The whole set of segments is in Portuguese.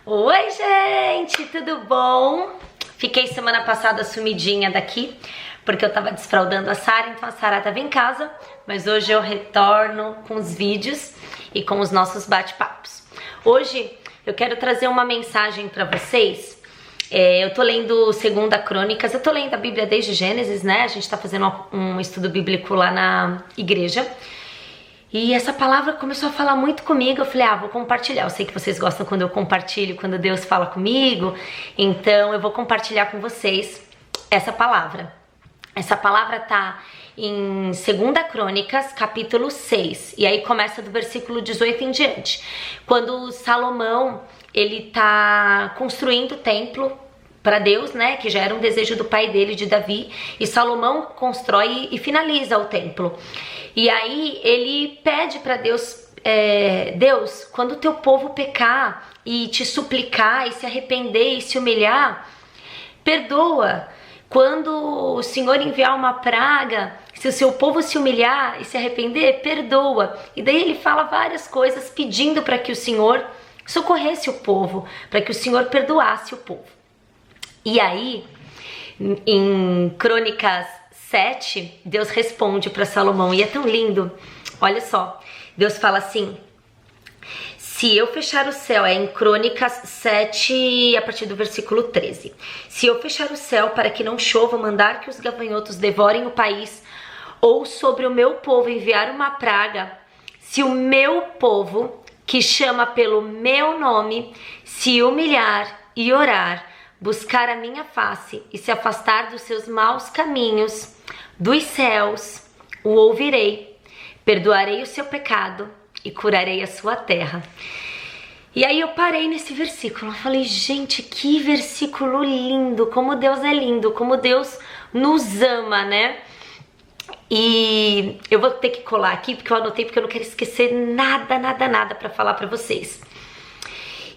Oi, gente, tudo bom? Fiquei semana passada sumidinha daqui, porque eu tava desfraldando a Sara, então a Sara tava em casa, mas hoje eu retorno com os vídeos e com os nossos bate-papos. Hoje eu quero trazer uma mensagem pra vocês. Eu tô lendo 2 Crônicas, eu tô lendo a Bíblia desde Gênesis, né? A gente tá fazendo um estudo bíblico lá na igreja. E essa palavra começou a falar muito comigo. Eu falei, vou compartilhar. Eu sei que vocês gostam quando eu compartilho, quando Deus fala comigo. Então eu vou compartilhar com vocês essa palavra. Essa palavra tá em 2 Crônicas, capítulo 6. E aí começa do versículo 18 em diante. Quando Salomão, ele tá construindo o templo para Deus, né, que já era um desejo do pai dele, de Davi, e Salomão constrói e finaliza o templo. E aí ele pede para Deus, Deus, quando o teu povo pecar e te suplicar e se arrepender e se humilhar, perdoa. Quando o Senhor enviar uma praga, se o seu povo se humilhar e se arrepender, perdoa. E daí ele fala várias coisas pedindo para que o Senhor socorresse o povo, para que o Senhor perdoasse o povo. E aí, em Crônicas 7, Deus responde para Salomão, e é tão lindo. Olha só, Deus fala assim: se eu fechar o céu, em Crônicas 7, a partir do versículo 13. Se eu fechar o céu para que não chova, mandar que os gafanhotos devorem o país, ou sobre o meu povo enviar uma praga, se o meu povo, que chama pelo meu nome, se humilhar e orar, buscar a minha face e se afastar dos seus maus caminhos, dos céus o ouvirei, perdoarei o seu pecado e curarei a sua terra. E aí eu parei nesse versículo, eu falei, gente, que versículo lindo, como Deus é lindo, como Deus nos ama, né? E eu vou ter que colar aqui, porque eu anotei, porque eu não quero esquecer nada pra falar pra vocês.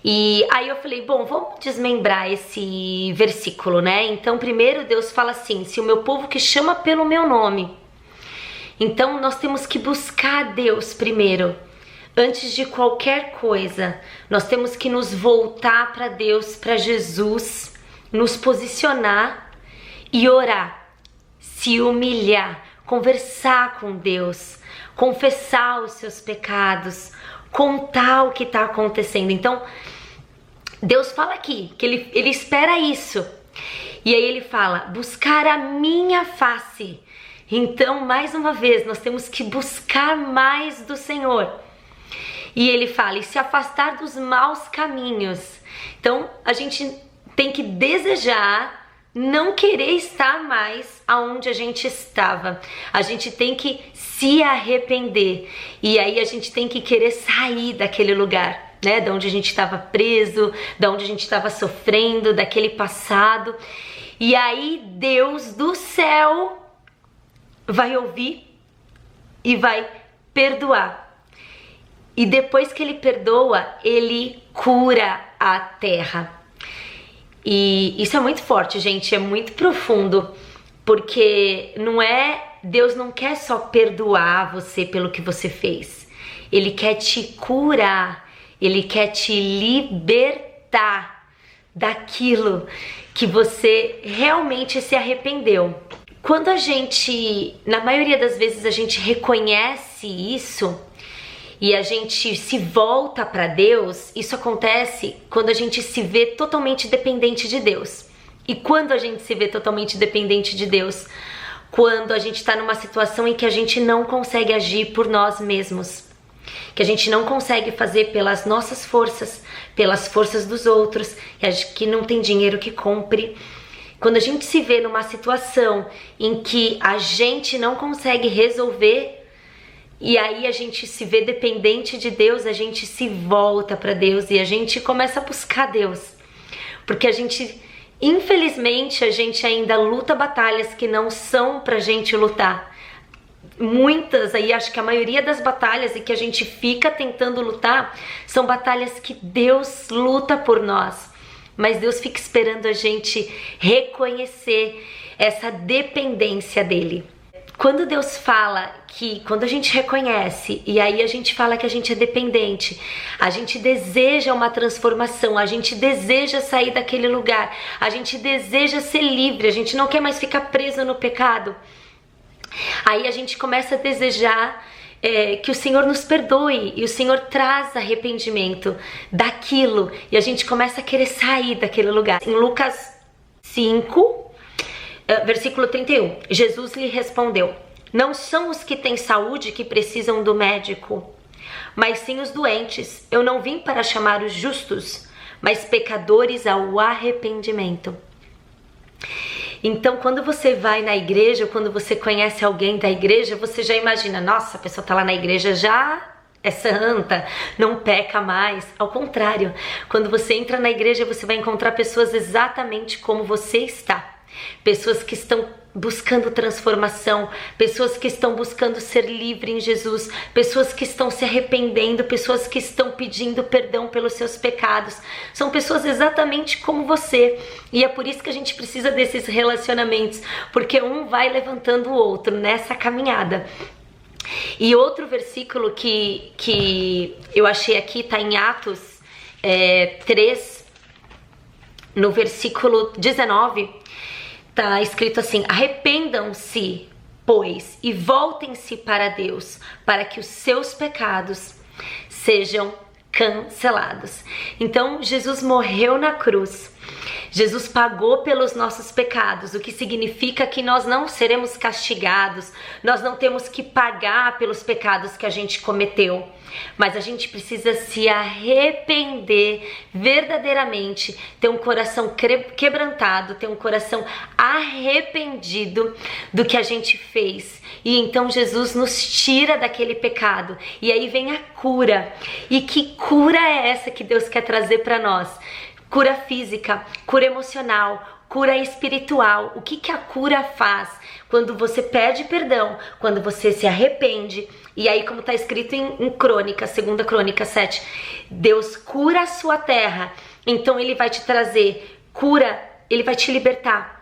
E aí eu falei, bom, vamos desmembrar esse versículo, né? Então, primeiro Deus fala assim, se o meu povo que chama pelo meu nome. Então, nós temos que buscar Deus primeiro. Antes de qualquer coisa, nós temos que nos voltar para Deus, para Jesus, nos posicionar e orar, se humilhar, conversar com Deus, confessar os seus pecados, contar o que está acontecendo. Então, Deus fala aqui que ele espera isso. E aí ele fala, buscar a minha face. Então, mais uma vez, nós temos que buscar mais do Senhor. E ele fala, e se afastar dos maus caminhos. Então, a gente tem que desejar não querer estar mais aonde a gente estava. A gente tem que se arrepender. E aí a gente tem que querer sair daquele lugar, né? Da onde a gente estava preso, da onde a gente estava sofrendo, daquele passado. E aí Deus do céu vai ouvir e vai perdoar. E depois que ele perdoa, ele cura a terra. E isso é muito forte, gente, é muito profundo, porque Deus não quer só perdoar você pelo que você fez. Ele quer te curar, ele quer te libertar daquilo que você realmente se arrependeu. Quando na maioria das vezes a gente reconhece isso, e a gente se volta para Deus, isso acontece quando a gente se vê totalmente dependente de Deus. E quando a gente se vê totalmente dependente de Deus? Quando a gente está numa situação em que a gente não consegue agir por nós mesmos. Que a gente não consegue fazer pelas nossas forças, pelas forças dos outros, que não tem dinheiro que compre. Quando a gente se vê numa situação em que a gente não consegue resolver, e aí a gente se vê dependente de Deus, a gente se volta para Deus e a gente começa a buscar Deus. Porque infelizmente, a gente ainda luta batalhas que não são pra gente lutar. Muitas, aí acho que a maioria das batalhas e que a gente fica tentando lutar, são batalhas que Deus luta por nós. Mas Deus fica esperando a gente reconhecer essa dependência dele. Quando Deus fala que, quando a gente reconhece e aí a gente fala que a gente é dependente, a gente deseja uma transformação, a gente deseja sair daquele lugar, a gente deseja ser livre, a gente não quer mais ficar preso no pecado, aí a gente começa a desejar que o Senhor nos perdoe e o Senhor traz arrependimento daquilo e a gente começa a querer sair daquele lugar. Em Lucas 5, versículo 31, Jesus lhe respondeu: não são os que têm saúde que precisam do médico, mas sim os doentes. Eu não vim para chamar os justos, mas pecadores ao arrependimento. Então, quando você vai na igreja, ou quando você conhece alguém da igreja, você já imagina, nossa, a pessoa tá lá na igreja já é santa, não peca mais. Ao contrário, quando você entra na igreja, você vai encontrar pessoas exatamente como você está. Pessoas que estão buscando transformação, pessoas que estão buscando ser livre em Jesus, pessoas que estão se arrependendo, pessoas que estão pedindo perdão pelos seus pecados. São pessoas exatamente como você. E é por isso que a gente precisa desses relacionamentos, porque um vai levantando o outro nessa caminhada. E outro versículo que eu achei aqui está em Atos 3, no versículo 19, está escrito assim: arrependam-se, pois, e voltem-se para Deus, para que os seus pecados sejam cancelados. Então, Jesus morreu na cruz. Jesus pagou pelos nossos pecados, o que significa que nós não seremos castigados, nós não temos que pagar pelos pecados que a gente cometeu, mas a gente precisa se arrepender verdadeiramente, ter um coração quebrantado, ter um coração arrependido do que a gente fez. E então Jesus nos tira daquele pecado, e aí vem a cura. E que cura é essa que Deus quer trazer para nós? Cura física, cura emocional, cura espiritual. O que a cura faz? Quando você pede perdão, quando você se arrepende, e aí como está escrito em Crônicas, 2 Crônicas 7, Deus cura a sua terra, então Ele vai te trazer cura, Ele vai te libertar.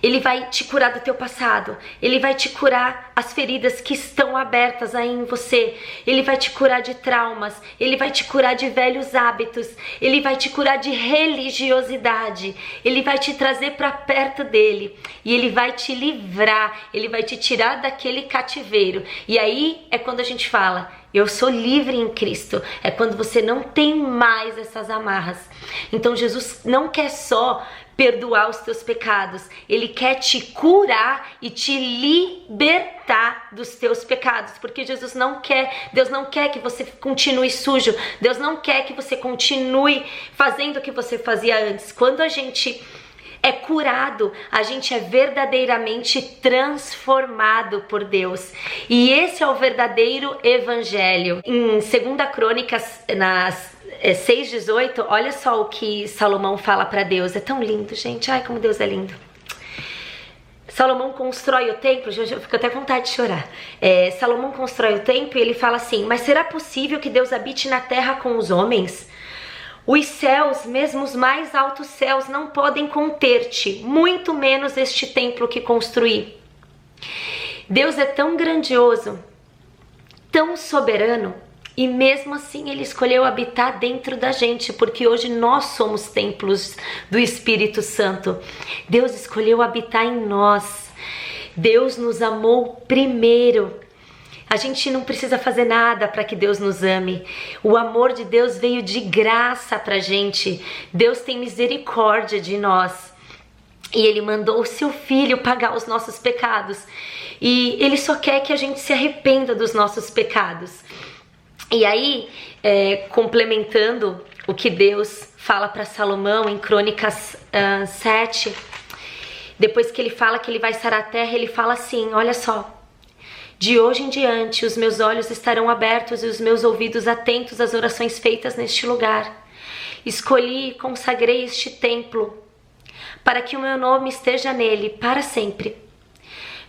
Ele vai te curar do teu passado, Ele vai te curar as feridas que estão abertas aí em você, Ele vai te curar de traumas, Ele vai te curar de velhos hábitos, Ele vai te curar de religiosidade, Ele vai te trazer para perto dEle e Ele vai te livrar, Ele vai te tirar daquele cativeiro. E aí é quando a gente fala: eu sou livre em Cristo. É quando você não tem mais essas amarras. Então Jesus não quer só perdoar os teus pecados, Ele quer te curar e te libertar dos teus pecados, porque Deus não quer que você continue sujo, Deus não quer que você continue fazendo o que você fazia antes. Quando a gente é curado, a gente é verdadeiramente transformado por Deus. E esse é o verdadeiro evangelho. Em 2 Crônicas, nas 6:18, olha só o que Salomão fala para Deus. É tão lindo, gente. Ai, como Deus é lindo. Salomão constrói o templo, já fico até com vontade de chorar. Salomão constrói o templo e ele fala assim: mas será possível que Deus habite na terra com os homens? Os céus, mesmo os mais altos céus, não podem conter-te, muito menos este templo que construí. Deus é tão grandioso, tão soberano, e mesmo assim Ele escolheu habitar dentro da gente, porque hoje nós somos templos do Espírito Santo. Deus escolheu habitar em nós. Deus nos amou primeiro. A gente não precisa fazer nada para que Deus nos ame. O amor de Deus veio de graça pra gente. Deus tem misericórdia de nós. E Ele mandou o seu Filho pagar os nossos pecados. E Ele só quer que a gente se arrependa dos nossos pecados. E aí, complementando o que Deus fala para Salomão em Crônicas 7, depois que Ele fala que Ele vai sarar a terra, Ele fala assim: olha só. De hoje em diante, os meus olhos estarão abertos e os meus ouvidos atentos às orações feitas neste lugar. Escolhi e consagrei este templo para que o meu nome esteja nele para sempre.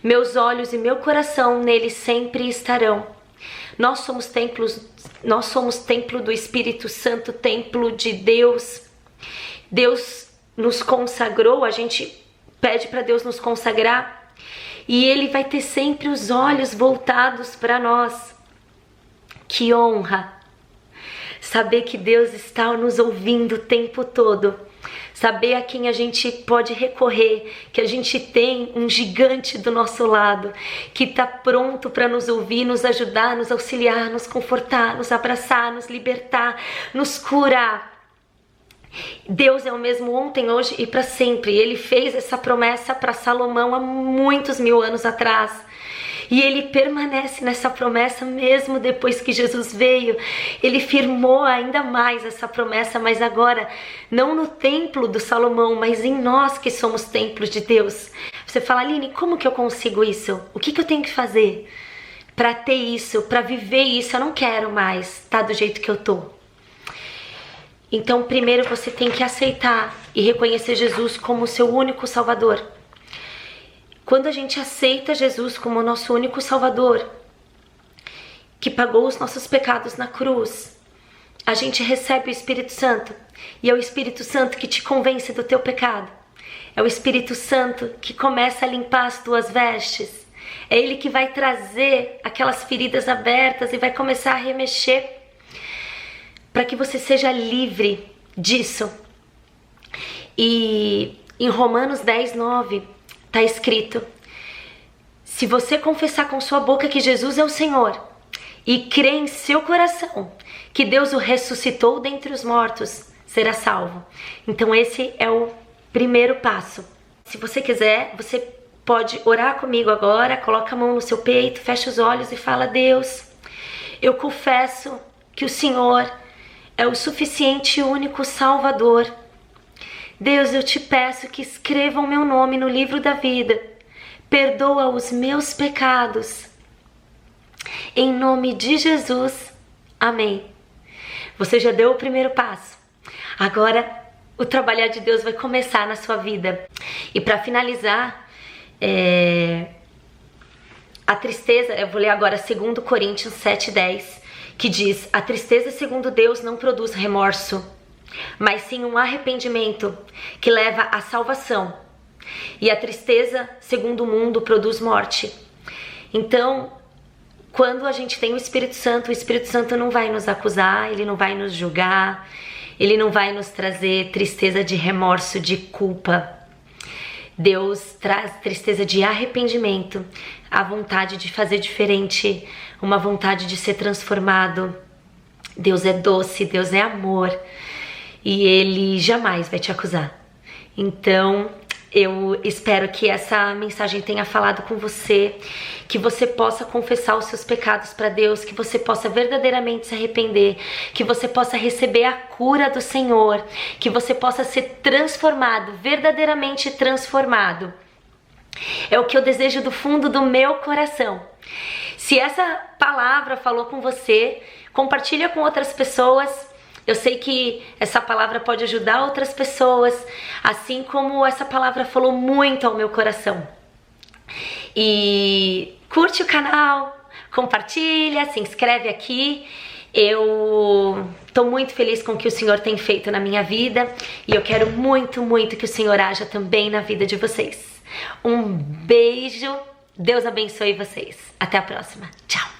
Meus olhos e meu coração nele sempre estarão. Nós somos templo do Espírito Santo, templo de Deus. Deus nos consagrou, a gente pede para Deus nos consagrar. e Ele vai ter sempre os olhos voltados para nós. Que honra! Saber que Deus está nos ouvindo o tempo todo. Saber a quem a gente pode recorrer, que a gente tem um gigante do nosso lado, que está pronto para nos ouvir, nos ajudar, nos auxiliar, nos confortar, nos abraçar, nos libertar, nos curar. Deus é o mesmo ontem, hoje e para sempre. Ele fez essa promessa para Salomão há muitos mil anos atrás. E Ele permanece nessa promessa mesmo depois que Jesus veio. Ele firmou ainda mais essa promessa, mas agora não no templo do Salomão, mas em nós que somos templos de Deus. Você fala, Aline, como que eu consigo isso? O que eu tenho que fazer para ter isso, para viver isso? Eu não quero mais estar do jeito que eu tô. Então, primeiro você tem que aceitar e reconhecer Jesus como o seu único Salvador. Quando a gente aceita Jesus como o nosso único Salvador, que pagou os nossos pecados na cruz, a gente recebe o Espírito Santo. E é o Espírito Santo que te convence do teu pecado. É o Espírito Santo que começa a limpar as tuas vestes. É Ele que vai trazer aquelas feridas abertas e vai começar a remexer para que você seja livre disso. E em Romanos 10:9 está escrito: se você confessar com sua boca que Jesus é o Senhor e crer em seu coração que Deus o ressuscitou dentre os mortos, será salvo. Então esse é o primeiro passo. Se você quiser, você pode orar comigo agora, coloca a mão no seu peito, fecha os olhos e fala: Deus, eu confesso que o Senhor é o suficiente e único Salvador. Deus, eu te peço que escreva o meu nome no livro da vida. Perdoa os meus pecados. Em nome de Jesus. Amém. Você já deu o primeiro passo. Agora, o trabalhar de Deus vai começar na sua vida. E para finalizar, a tristeza, eu vou ler agora 2 Coríntios 7:10, que diz: a tristeza segundo Deus não produz remorso, mas sim um arrependimento que leva à salvação. E a tristeza, segundo o mundo, produz morte. Então, quando a gente tem o Espírito Santo não vai nos acusar, Ele não vai nos julgar, Ele não vai nos trazer tristeza de remorso, de culpa. Deus traz tristeza de arrependimento, a vontade de fazer diferente, uma vontade de ser transformado. Deus é doce, Deus é amor. E Ele jamais vai te acusar. Então, eu espero que essa mensagem tenha falado com você, que você possa confessar os seus pecados para Deus, que você possa verdadeiramente se arrepender, que você possa receber a cura do Senhor, que você possa ser transformado, verdadeiramente transformado. É o que eu desejo do fundo do meu coração. Se essa palavra falou com você, compartilha com outras pessoas. Eu sei que essa palavra pode ajudar outras pessoas, assim como essa palavra falou muito ao meu coração. E curte o canal, compartilha, se inscreve aqui. Eu tô muito feliz com o que o Senhor tem feito na minha vida e eu quero muito, muito que o Senhor haja também na vida de vocês. Um beijo, Deus abençoe vocês. Até a próxima. Tchau!